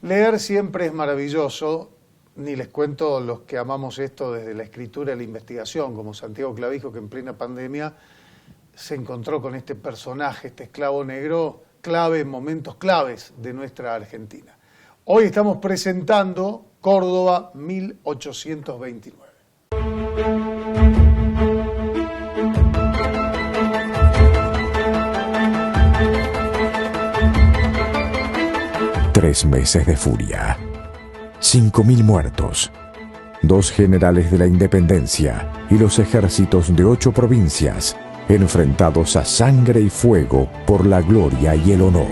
Leer siempre es maravilloso, ni les cuento los que amamos esto desde la escritura y la investigación, como Santiago Clavijo, que en plena pandemia se encontró con este personaje, este esclavo negro, clave en momentos claves de nuestra Argentina. Hoy estamos presentando Córdoba 1829. Tres meses de furia, 5.000 muertos, 2 generales de la independencia y los ejércitos de 8 provincias enfrentados a sangre y fuego por la gloria y el honor.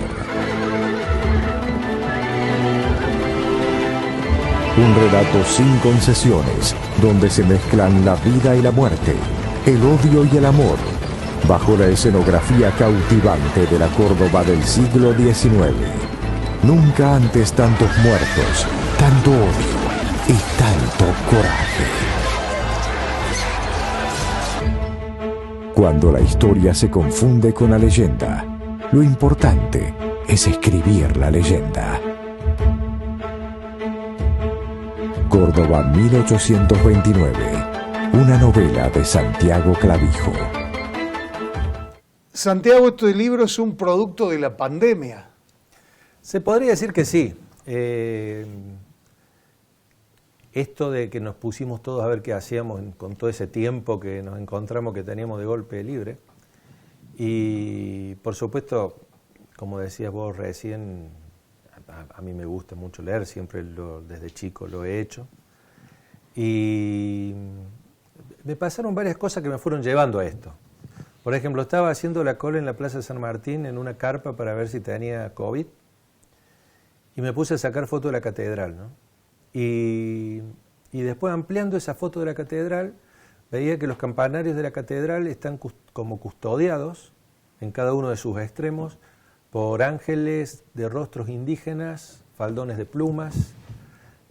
Un relato sin concesiones, donde se mezclan la vida y la muerte, el odio y el amor, bajo la escenografía cautivante de la Córdoba del siglo XIX. Nunca antes tantos muertos, tanto odio y tanto coraje. Cuando la historia se confunde con la leyenda, lo importante es escribir la leyenda. Córdoba 1829, una novela de Santiago Clavijo. Santiago, este libro es un producto de la pandemia. Se podría decir que sí. Esto de que nos pusimos todos a ver qué hacíamos con todo ese tiempo que nos encontramos que teníamos de golpe libre. Y por supuesto, como decías vos recién, a mí me gusta mucho leer, siempre desde chico lo he hecho. Y me pasaron varias cosas que me fueron llevando a esto. Por ejemplo, estaba haciendo la cola en la Plaza San Martín en una carpa para ver si tenía COVID. Y me puse a sacar fotos de la catedral, ¿no? Y después, ampliando esa foto de la catedral, veía que los campanarios de la catedral están como custodiados en cada uno de sus extremos por ángeles de rostros indígenas, faldones de plumas.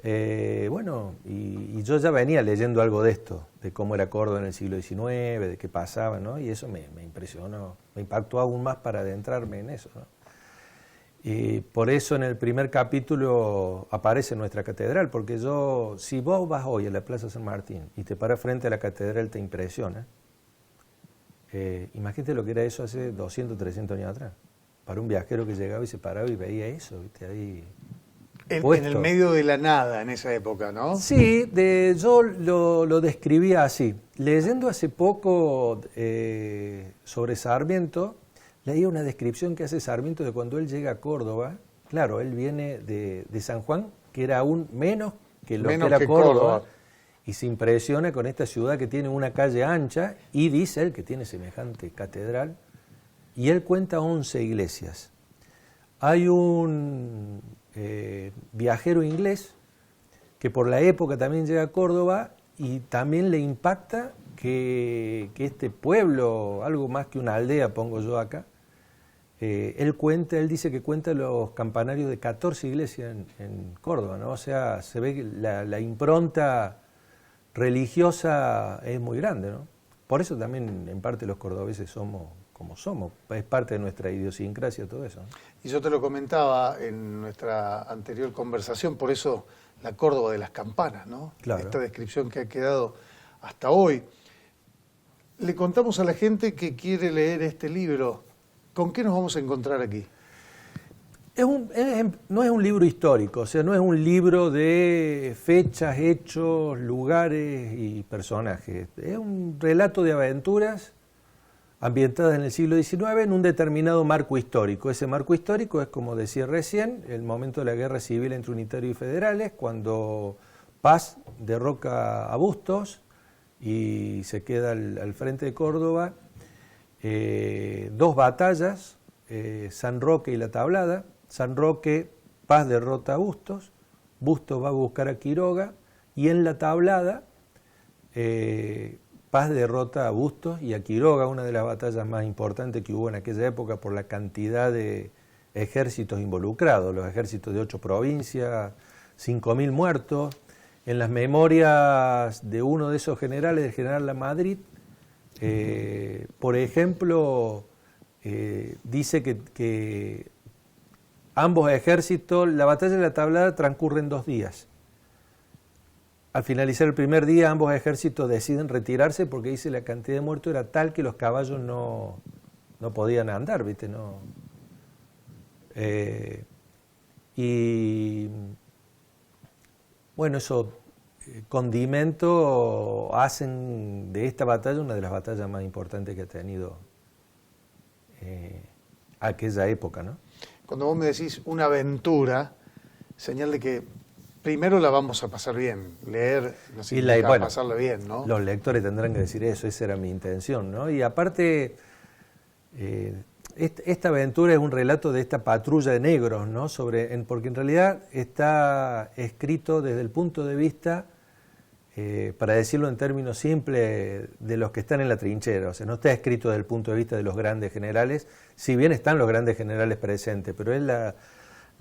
Y yo ya venía leyendo algo de esto, de cómo era Córdoba en el siglo XIX, de qué pasaba, ¿no? Y eso me impresionó, me impactó aún más para adentrarme en eso, ¿no? Y por eso en el primer capítulo aparece nuestra catedral, porque si vos vas hoy a la Plaza San Martín y te paras frente a la catedral, te impresiona. Imagínate lo que era eso hace 200, 300 años atrás. Para un viajero que llegaba y se paraba y veía eso, ¿viste? Ahí en el medio de la nada en esa época, ¿no? Sí, yo lo describía así. Leyendo hace poco sobre Sarmiento, leí una descripción que hace Sarmiento de cuando él llega a Córdoba. Claro, él viene de San Juan, que era aún menos que lo que era Córdoba, y se impresiona con esta ciudad que tiene una calle ancha, y dice él que tiene semejante catedral, y él cuenta 11 iglesias. Hay un viajero inglés que por la época también llega a Córdoba y también le impacta que este pueblo, algo más que una aldea, pongo yo acá, él dice que cuenta los campanarios de 14 iglesias en Córdoba, ¿no? O sea, se ve que la impronta religiosa es muy grande, ¿no? Por eso también en parte los cordobeses somos como somos, es parte de nuestra idiosincrasia todo eso, ¿no? Y yo te lo comentaba en nuestra anterior conversación, por eso la Córdoba de las campanas, ¿no? Claro. Esta descripción que ha quedado hasta hoy. Le contamos a la gente que quiere leer este libro, ¿con qué nos vamos a encontrar aquí? No es un libro histórico, o sea, no es un libro de fechas, hechos, lugares y personajes. Es un relato de aventuras ambientadas en el siglo XIX en un determinado marco histórico. Ese marco histórico es, como decía recién, el momento de la guerra civil entre unitarios y federales, cuando Paz derroca a Bustos y se queda al frente de Córdoba. 2 batallas, San Roque y La Tablada. San Roque, Paz derrota a Bustos, Bustos va a buscar a Quiroga, y en La Tablada, Paz derrota a Bustos y a Quiroga, una de las batallas más importantes que hubo en aquella época por la cantidad de ejércitos involucrados, los ejércitos de 8 provincias, 5.000 muertos. En las memorias de uno de esos generales, el general Lamadrid, por ejemplo, dice que ambos ejércitos, la batalla de la Tablada transcurre en 2 días. Al finalizar el primer día, ambos ejércitos deciden retirarse porque dice la cantidad de muertos era tal que los caballos no podían andar, ¿viste? No. Y bueno, esos condimentos hacen de esta batalla una de las batallas más importantes que ha tenido aquella época, ¿no? Cuando vos me decís una aventura, señal de que primero la vamos a pasar bien. Leer no significa bueno, pasarla bien, ¿no? Los lectores tendrán que decir eso, esa era mi intención, ¿no? Y aparte, esta aventura es un relato de esta patrulla de negros, ¿no? Porque en realidad está escrito desde el punto de vista, para decirlo en términos simples, de los que están en la trinchera. O sea, no está escrito desde el punto de vista de los grandes generales, si bien están los grandes generales presentes, pero es la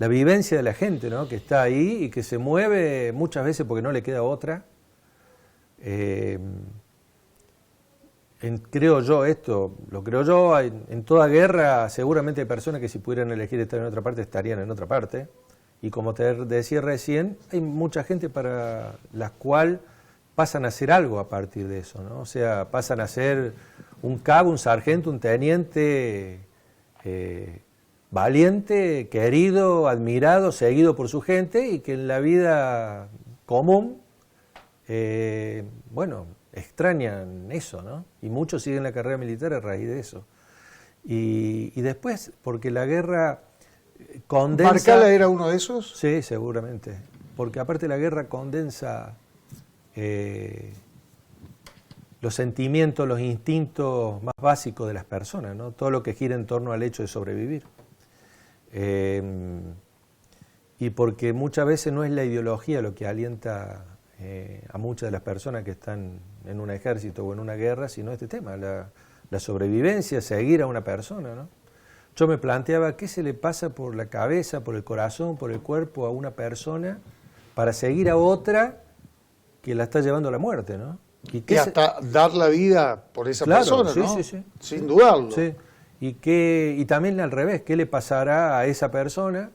vivencia de la gente, ¿no? Que está ahí y que se mueve muchas veces porque no le queda otra. Creo yo esto, lo creo yo, en toda guerra seguramente hay personas que si pudieran elegir estar en otra parte estarían en otra parte. Y como te decía recién, hay mucha gente para la cual pasan a hacer algo a partir de eso, ¿no? O sea, pasan a ser un cabo, un sargento, un teniente valiente, querido, admirado, seguido por su gente y que en la vida común, bueno, extrañan eso, ¿no? Y muchos siguen la carrera militar a raíz de eso. Y después, porque la guerra condensa... ¿Marcala era uno de esos? Sí, seguramente. Porque aparte la guerra condensa los sentimientos, los instintos más básicos de las personas, ¿no? Todo lo que gira en torno al hecho de sobrevivir. Y porque muchas veces no es la ideología lo que alienta a muchas de las personas que están en un ejército o en una guerra, sino este tema, la sobrevivencia, seguir a una persona, ¿no? Yo me planteaba qué se le pasa por la cabeza, por el corazón, por el cuerpo a una persona para seguir a otra que la está llevando a la muerte, ¿no? Y hasta dar la vida por esa persona, ¿no? Sí, sí, sí. Sin dudarlo. Sí. Y también al revés, ¿qué le pasará a esa persona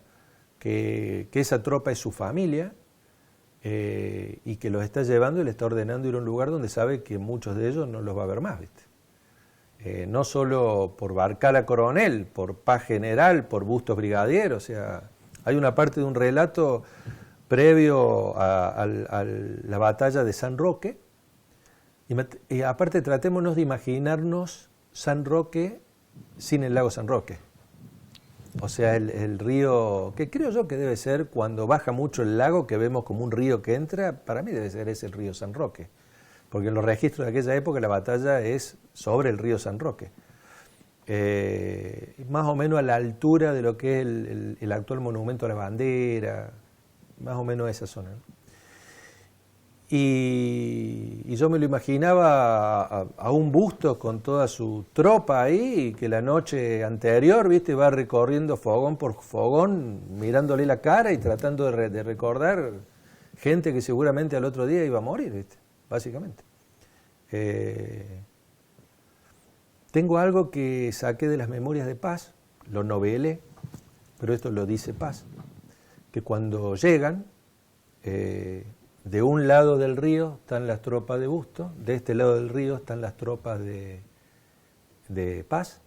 que esa tropa es su familia y que los está llevando y le está ordenando ir a un lugar donde sabe que muchos de ellos no los va a ver más, ¿viste? No solo por Barcala coronel, por paz general, por Bustos brigadier, o sea, hay una parte de un relato previo a la batalla de San Roque, y aparte tratémonos de imaginarnos San Roque sin el lago San Roque. O sea, el río, que creo yo que debe ser cuando baja mucho el lago, que vemos como un río que entra, para mí debe ser ese el río San Roque. Porque en los registros de aquella época la batalla es sobre el río San Roque. Más o menos a la altura de lo que es el actual monumento a la bandera, más o menos esa zona, ¿no? Y yo me lo imaginaba a un Bustos con toda su tropa ahí, que la noche anterior, ¿viste?, va recorriendo fogón por fogón, mirándole la cara y tratando de recordar gente que seguramente al otro día iba a morir, ¿viste?, básicamente. Tengo algo que saqué de las Memorias de Paz, lo novelé, pero esto lo dice Paz, que cuando llegan, de un lado del río están las tropas de Bustos, de este lado del río están las tropas de Paz,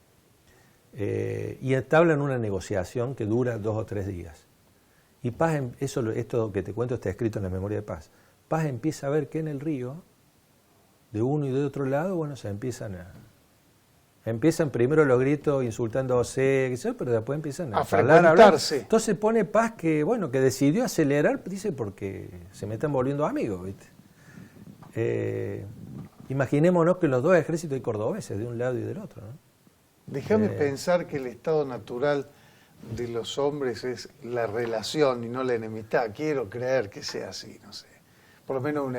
y entablan una negociación que dura 2 o 3 días. Y Paz, esto que te cuento está escrito en la Memoria de Paz. Paz empieza a ver que en el río, de uno y de otro lado, bueno, empiezan primero los gritos insultándose, pero después empiezan a hablar. Entonces pone Paz que, bueno, que decidió acelerar, dice, porque se me están volviendo amigos, ¿viste? Imaginémonos que los dos ejércitos hay cordobeses, de un lado y del otro, ¿no? Déjame pensar que el estado natural de los hombres es la relación y no la enemistad. Quiero creer que sea así, no sé. Por lo menos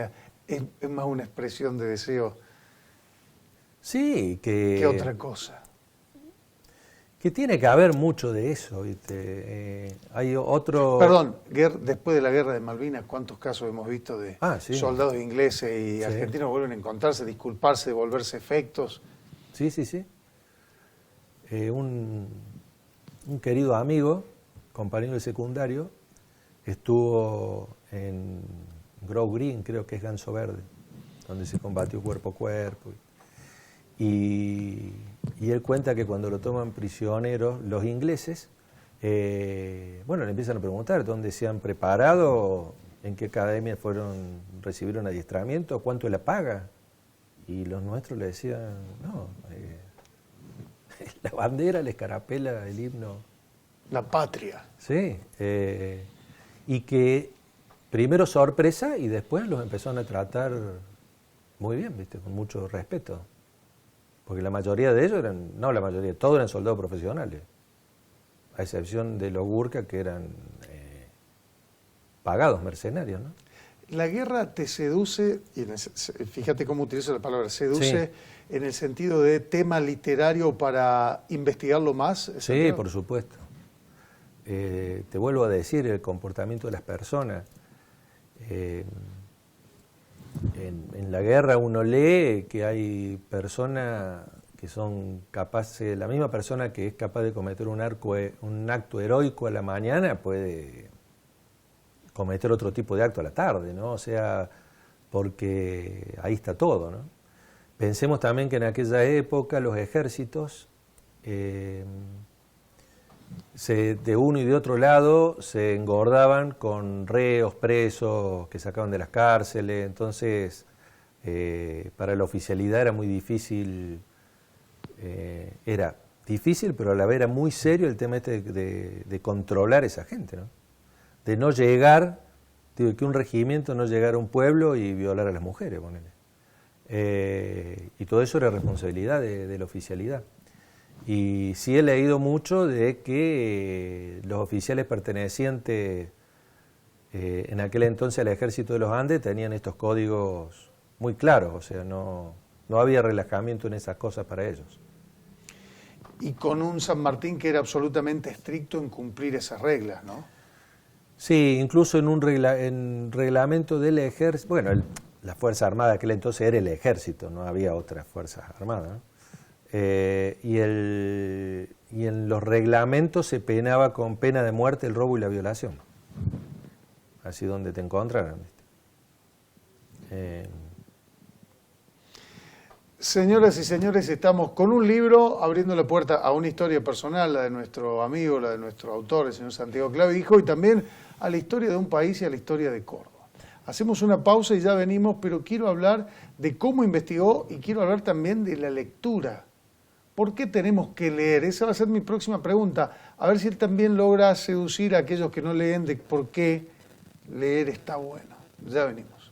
es más una expresión de deseo. Sí, ¿Qué otra cosa? Que tiene que haber mucho de eso, ¿viste? Hay otro... Perdón, después de la guerra de Malvinas, ¿cuántos casos hemos visto de sí, soldados ingleses y argentinos vuelven a encontrarse, disculparse, devolverse efectos? Sí, sí, sí. Un querido amigo compañero de secundario, estuvo en Grow Green, creo que es Ganso Verde, donde se combatió cuerpo a cuerpo. Y él cuenta que cuando lo toman prisionero los ingleses, bueno, le empiezan a preguntar dónde se han preparado, en qué academia recibieron adiestramiento, cuánto es la paga. Y los nuestros le decían, no, la bandera, la escarapela, el himno. La patria. Sí, y que primero sorpresa y después los empezaron a tratar muy bien, ¿viste? Con mucho respeto. Porque la mayoría de ellos eran, no la mayoría, todos eran soldados profesionales. A excepción de los Gurkha, que eran pagados mercenarios, ¿no? La guerra te seduce, y fíjate cómo utilizo la palabra, seduce sí, en el sentido de tema literario para investigarlo más. Sí, por supuesto. Te vuelvo a decir, el comportamiento de las personas. En la guerra uno lee que hay personas que son capaces, la misma persona que es capaz de cometer un acto heroico a la mañana puede cometer otro tipo de acto a la tarde, ¿no? O sea, porque ahí está todo, ¿no? Pensemos también que en aquella época los ejércitos, de uno y de otro lado, se engordaban con reos, presos que sacaban de las cárceles, entonces para la oficialidad era muy difícil, pero a la vez era muy serio el tema este de controlar a esa gente, ¿no? De no llegar, digo, que un regimiento no llegara a un pueblo y violar a las mujeres, ponele. Y todo eso era responsabilidad de la oficialidad. Y sí he leído mucho de que los oficiales pertenecientes en aquel entonces al ejército de los Andes tenían estos códigos muy claros, o sea, no había relajamiento en esas cosas para ellos. Y con un San Martín que era absolutamente estricto en cumplir esas reglas, ¿no? Sí, incluso en reglamento del ejército, bueno, la Fuerza Armada de aquel entonces era el ejército, no había otras fuerzas armadas, ¿no? Y en los reglamentos se penaba con pena de muerte el robo y la violación. Así donde te encontraran. Señoras y señores, estamos con un libro abriendo la puerta a una historia personal, la de nuestro amigo, la de nuestro autor, el señor Santiago Clavijo, y también a la historia de un país y a la historia de Córdoba. Hacemos una pausa y ya venimos, pero quiero hablar de cómo investigó y quiero hablar también de la lectura. ¿Por qué tenemos que leer? Esa va a ser mi próxima pregunta. A ver si él también logra seducir a aquellos que no leen de por qué leer está bueno. Ya venimos.